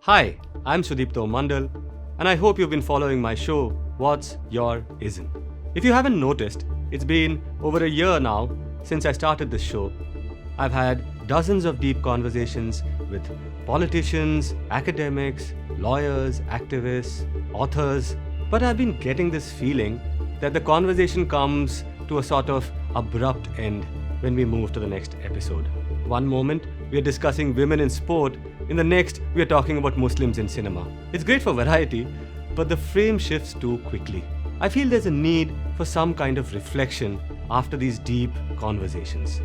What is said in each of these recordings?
Hi, I'm Sudipto Mondal, and I hope you've been following my show, What's Your Ism? If you haven't noticed, it's been over a year now since I started this show. I've had dozens of deep conversations with politicians, academics, lawyers, activists, authors, but I've been getting this feeling that the conversation comes to a sort of abrupt end when we move to the next episode. One moment, we are discussing women in sport. In the next, we are talking about Muslims in cinema. It's great for variety, but the frame shifts too quickly. I feel there's a need for some kind of reflection after these deep conversations.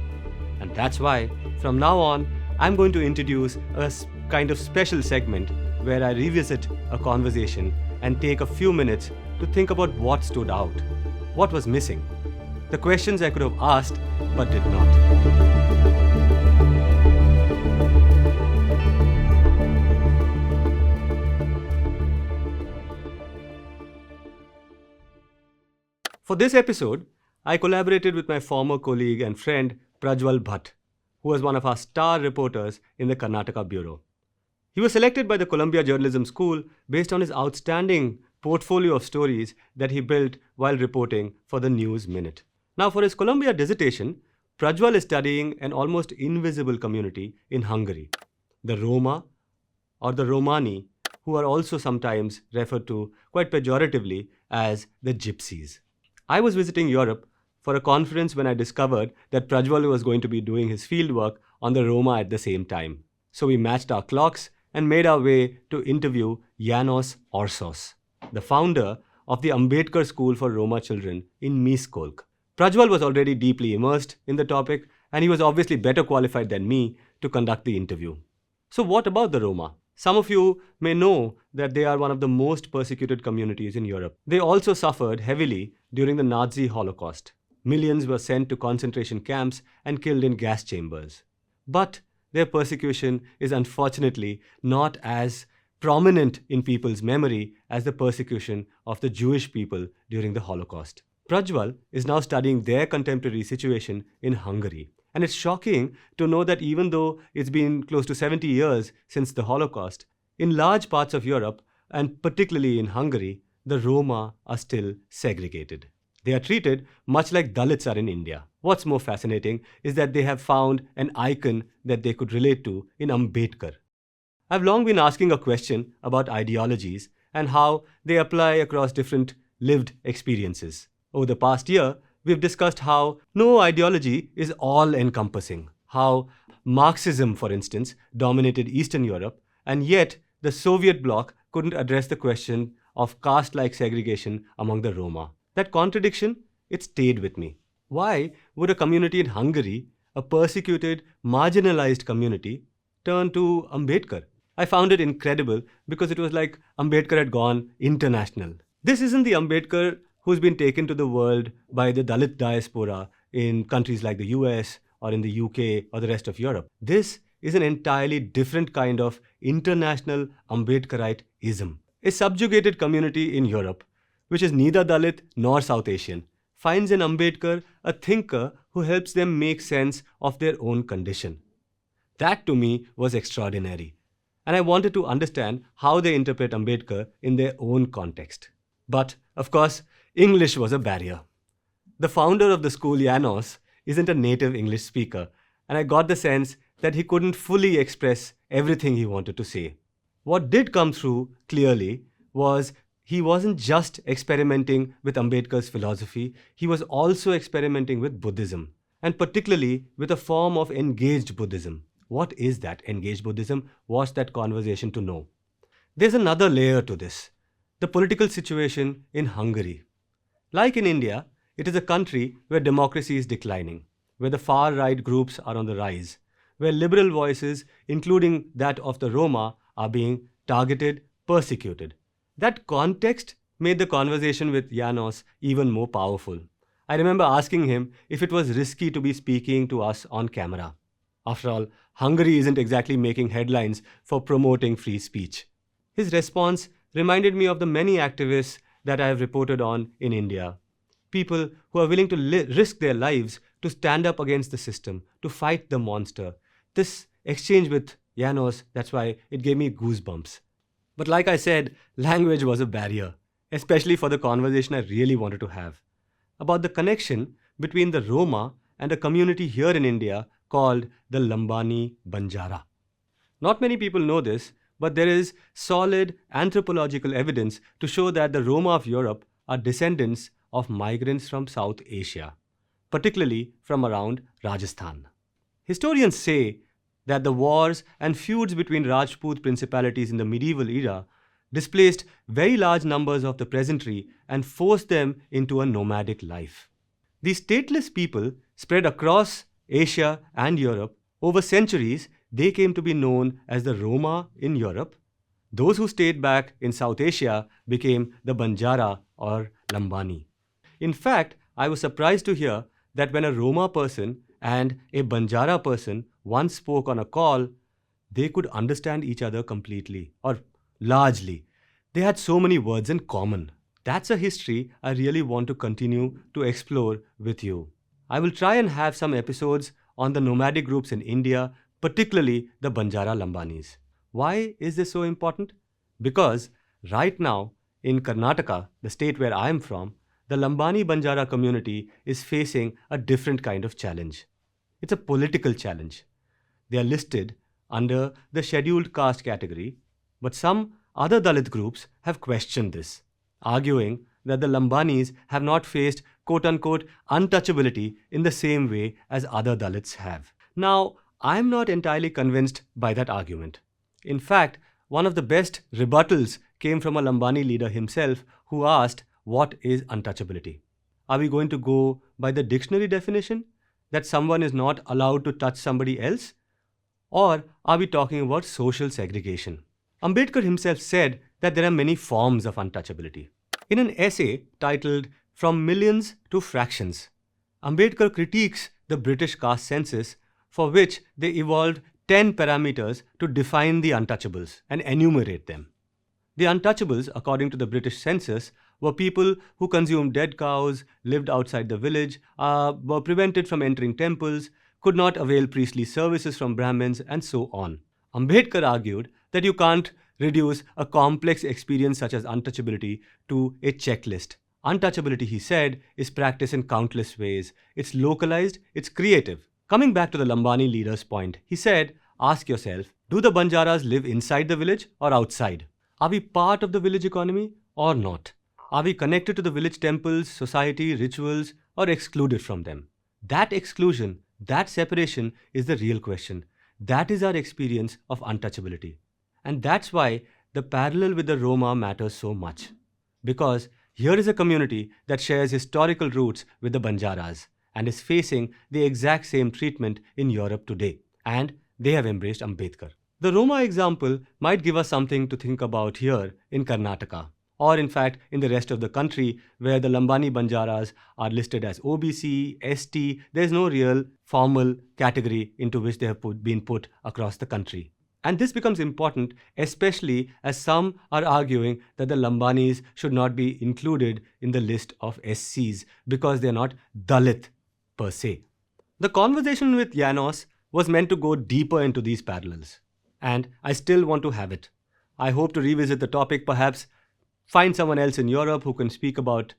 And that's why, from now on, I'm going to introduce a kind of special segment where I revisit a conversation and take a few minutes to think about what stood out, what was missing, the questions I could have asked but did not. For this episode, I collaborated with my former colleague and friend Prajwal Bhatt, who was one of our star reporters in the Karnataka bureau. He was selected by the Columbia Journalism School based on his outstanding portfolio of stories that he built while reporting for the News Minute. Now, for his Columbia dissertation, Prajwal is studying an almost invisible community in Hungary, the Roma or the Romani, who are also sometimes referred to quite pejoratively as the Gypsies. I was visiting Europe for a conference when I discovered that Prajwal was going to be doing his fieldwork on the Roma at the same time. So we matched our clocks and made our way to interview János Orsós, the founder of the Ambedkar School for Roma Children in Miskolc. Prajwal was already deeply immersed in the topic, and he was obviously better qualified than me to conduct the interview. So what about the Roma? Some of you may know that they are one of the most persecuted communities in Europe. They also suffered heavily during the Nazi Holocaust. Millions were sent to concentration camps and killed in gas chambers. But their persecution is unfortunately not as prominent in people's memory as the persecution of the Jewish people during the Holocaust. Prajwal is now studying their contemporary situation in Hungary. And it's shocking to know that even though it's been close to 70 years since the Holocaust, in large parts of Europe, and particularly in Hungary, the Roma are still segregated. They are treated much like Dalits are in India. What's more fascinating is that they have found an icon that they could relate to in Ambedkar. I've long been asking a question about ideologies and how they apply across different lived experiences. Over the past year, we've discussed how no ideology is all-encompassing, how Marxism, for instance, dominated Eastern Europe, and yet the Soviet bloc couldn't address the question of caste-like segregation among the Roma. That contradiction, it stayed with me. Why would a community in Hungary, a persecuted, marginalized community, turn to Ambedkar? I found it incredible because it was like Ambedkar had gone international. This isn't the Ambedkar who's been taken to the world by the Dalit diaspora in countries like the US or in the UK or the rest of Europe. This is an entirely different kind of international Ambedkarite ism. A subjugated community in Europe, which is neither Dalit nor South Asian, finds in Ambedkar a thinker who helps them make sense of their own condition. That to me was extraordinary. And I wanted to understand how they interpret Ambedkar in their own context. But, of course, English was a barrier. The founder of the school, János, isn't a native English speaker, and I got the sense that he couldn't fully express everything he wanted to say. What did come through clearly was he wasn't just experimenting with Ambedkar's philosophy, he was also experimenting with Buddhism, and particularly with a form of engaged Buddhism. What is that engaged Buddhism? What's that conversation to know? There's another layer to this, the political situation in Hungary. Like in India, it is a country where democracy is declining, where the far-right groups are on the rise, where liberal voices, including that of the Roma, are being targeted, persecuted. That context made the conversation with János even more powerful. I remember asking him if it was risky to be speaking to us on camera. After all, Hungary isn't exactly making headlines for promoting free speech. His response reminded me of the many activists that I have reported on in India. People who are willing to risk their lives to stand up against the system, to fight the monster. This exchange with János, that's why it gave me goosebumps. But like I said, language was a barrier, especially for the conversation I really wanted to have about the connection between the Roma and a community here in India called the Lambani Banjara. Not many people know this, but there is solid anthropological evidence to show that the Roma of Europe are descendants of migrants from South Asia, particularly from around Rajasthan. Historians say that the wars and feuds between Rajput principalities in the medieval era displaced very large numbers of the peasantry and forced them into a nomadic life. These stateless people spread across Asia and Europe. Over centuries, they came to be known as the Roma in Europe. Those who stayed back in South Asia became the Banjara or Lambani. In fact, I was surprised to hear that when a Roma person and a Banjara person once spoke on a call, they could understand each other completely, or largely. They had so many words in common. That's a history I really want to continue to explore with you. I will try and have some episodes on the nomadic groups in India, particularly the Banjara Lambanis. Why is this so important? Because right now in Karnataka, the state where I am from, the Lambani Banjara community is facing a different kind of challenge. It's a political challenge. They are listed under the scheduled caste category, but some other Dalit groups have questioned this, arguing that the Lambanis have not faced quote-unquote untouchability in the same way as other Dalits have. Now, I'm not entirely convinced by that argument. In fact, one of the best rebuttals came from a Lambani leader himself who asked, what is untouchability? Are we going to go by the dictionary definition that someone is not allowed to touch somebody else? Or are we talking about social segregation? Ambedkar himself said that there are many forms of untouchability. In an essay titled From Millions to Fractions, Ambedkar critiques the British caste census, for which they evolved 10 parameters to define the untouchables and enumerate them. The untouchables, according to the British census, were people who consumed dead cows, lived outside the village, were prevented from entering temples, could not avail priestly services from Brahmins, and so on. Ambedkar argued that you can't reduce a complex experience such as untouchability to a checklist. Untouchability, he said, is practiced in countless ways. It's localized, it's creative. Coming back to the Lambani leader's point, he said, ask yourself, do the Banjaras live inside the village or outside? Are we part of the village economy or not? Are we connected to the village temples, society, rituals, or excluded from them? That exclusion, that separation is the real question. That is our experience of untouchability. And that's why the parallel with the Roma matters so much. Because here is a community that shares historical roots with the Banjaras and is facing the exact same treatment in Europe today. And they have embraced Ambedkar. The Roma example might give us something to think about here in Karnataka, or in fact in the rest of the country where the Lambani Banjaras are listed as OBC, ST. There is no real formal category into which they have been put across the country. And this becomes important, especially as some are arguing that the Lambanis should not be included in the list of SCs because they are not Dalit per se. The conversation with János was meant to go deeper into these parallels. And I still want to have it. I hope to revisit the topic, perhaps find someone else in Europe who can speak about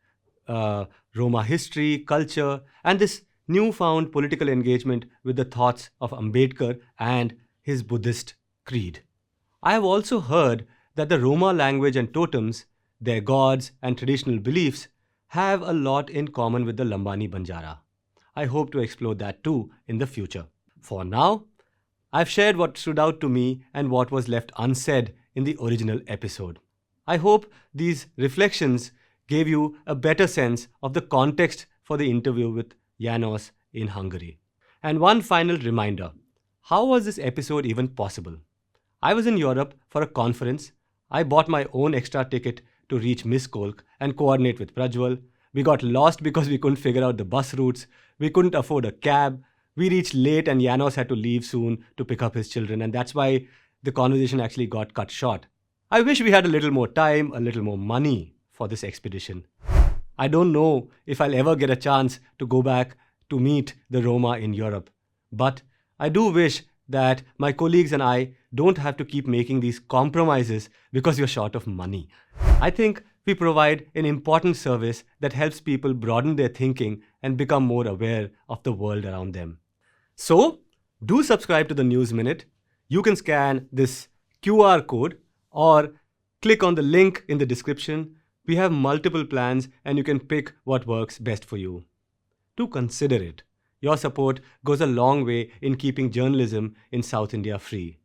Roma history, culture, and this newfound political engagement with the thoughts of Ambedkar and his Buddhist creed. I have also heard that the Roma language and totems, their gods and traditional beliefs, have a lot in common with the Lambani Banjara. I hope to explore that too in the future. For now, I've shared what stood out to me and what was left unsaid in the original episode. I hope these reflections gave you a better sense of the context for the interview with János in Hungary. And one final reminder, how was this episode even possible? I was in Europe for a conference. I bought my own extra ticket to reach Miskolc and coordinate with Prajwal. We got lost because we couldn't figure out the bus routes. We couldn't afford a cab. We reached late and János had to leave soon to pick up his children, and that's why the conversation actually got cut short. I wish we had a little more time, a little more money for this expedition. I don't know if I'll ever get a chance to go back to meet the Roma in Europe, but I do wish that my colleagues and I don't have to keep making these compromises because you're short of money. I think we provide an important service that helps people broaden their thinking and become more aware of the world around them. So, do subscribe to the News Minute. You can scan this QR code or click on the link in the description. We have multiple plans and you can pick what works best for you. Do consider it. Your support goes a long way in keeping journalism in South India free.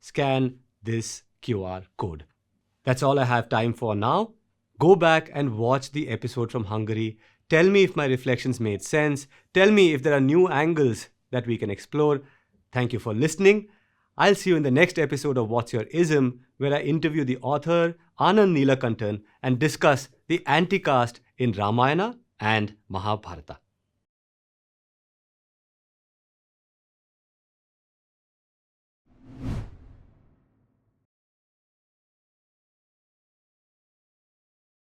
Scan this QR code. That's all I have time for now. Go back and watch the episode from Hungary. Tell me if my reflections made sense. Tell me if there are new angles that we can explore. Thank you for listening. I'll see you in the next episode of What's Your Ism, where I interview the author Anand Neelakantan and discuss the anti-caste in Ramayana and Mahabharata.